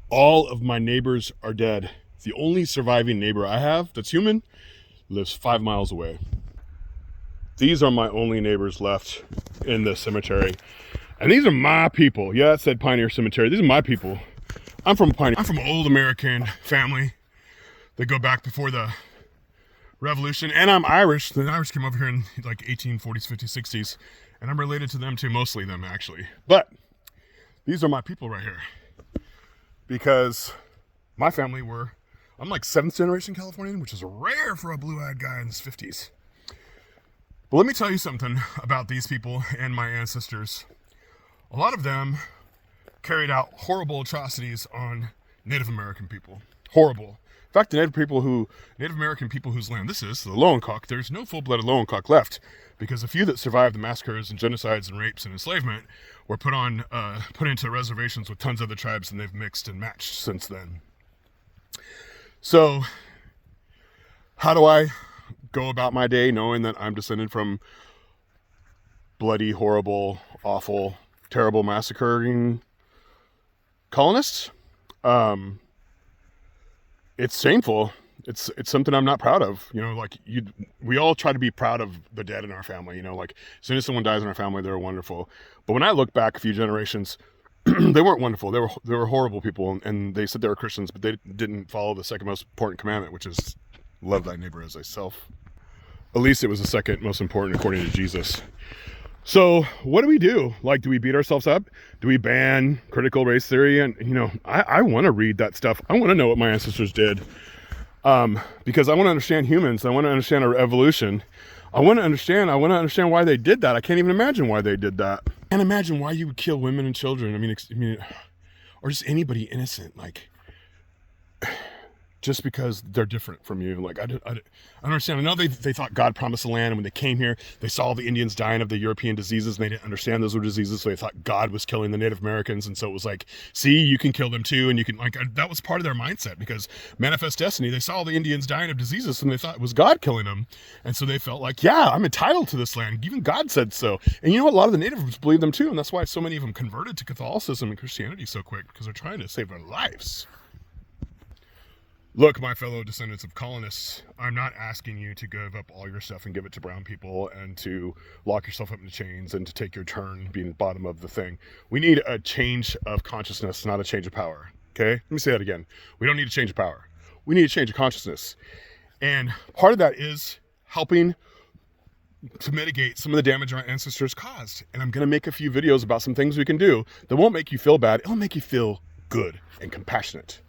All of my neighbors are dead. The only surviving neighbor I have that's human lives 5 miles away. These are my only neighbors left in the cemetery. And these are my people. Yeah, it said Pioneer Cemetery. These are my people. I'm from Pioneer. I'm from an old American family that go back before the Revolution. And I'm Irish. The Irish came over here in like 1840s, 50s, 60s. And I'm related to them too, mostly them actually. But these are my people right here. Because my family I'm like 7th generation Californian, which is rare for a blue-eyed guy in his 50s. But let me tell you something about these people and my ancestors. A lot of them carried out horrible atrocities on Native American people. Horrible. In fact, the Native American people whose land this is, the Lowencock, there's no full-blooded Lowencock left, because the few that survived the massacres and genocides and rapes and enslavement were put into reservations with tons of other tribes, and they've mixed and matched since then. So, how do I go about my day knowing that I'm descended from bloody, horrible, awful, terrible, massacring colonists? It's shameful. It's something I'm not proud of. You know, like we all try to be proud of the dead in our family. You know, like as soon as someone dies in our family, they're wonderful. But when I look back a few generations, they weren't wonderful. They were horrible people, and they said they were Christians, but they didn't follow the second most important commandment, which is love thy neighbor as thyself. At least it was the second most important according to Jesus. So what do we do? Like, do we beat ourselves up? Do we ban critical race theory? And, you know, I want to read that stuff. I want to know what my ancestors did, because I want to understand humans. I want to understand our evolution. I want to understand why they did that. I can't even imagine why they did that. I can't imagine why you would kill women and children. I mean, or just anybody innocent, like, just because they're different from you. Like, I don't understand. I know they thought God promised the land, and when they came here, they saw the Indians dying of the European diseases, and they didn't understand those were diseases, so they thought God was killing the Native Americans, and so it was like, see, you can kill them too, and you can, like, that was part of their mindset, because Manifest Destiny, they saw the Indians dying of diseases, and they thought it was God killing them, and so they felt like, yeah, I'm entitled to this land, even God said so. And you know what, a lot of the natives believed them too, and that's why so many of them converted to Catholicism and Christianity so quick, because they're trying to save their lives. Look, my fellow descendants of colonists, I'm not asking you to give up all your stuff and give it to brown people and to lock yourself up in chains and to take your turn being the bottom of the thing. We need a change of consciousness, not a change of power. Okay? Let me say that again. We don't need a change of power. We need a change of consciousness. And part of that is helping to mitigate some of the damage our ancestors caused. And I'm going to make a few videos about some things we can do that won't make you feel bad. It'll make you feel good and compassionate.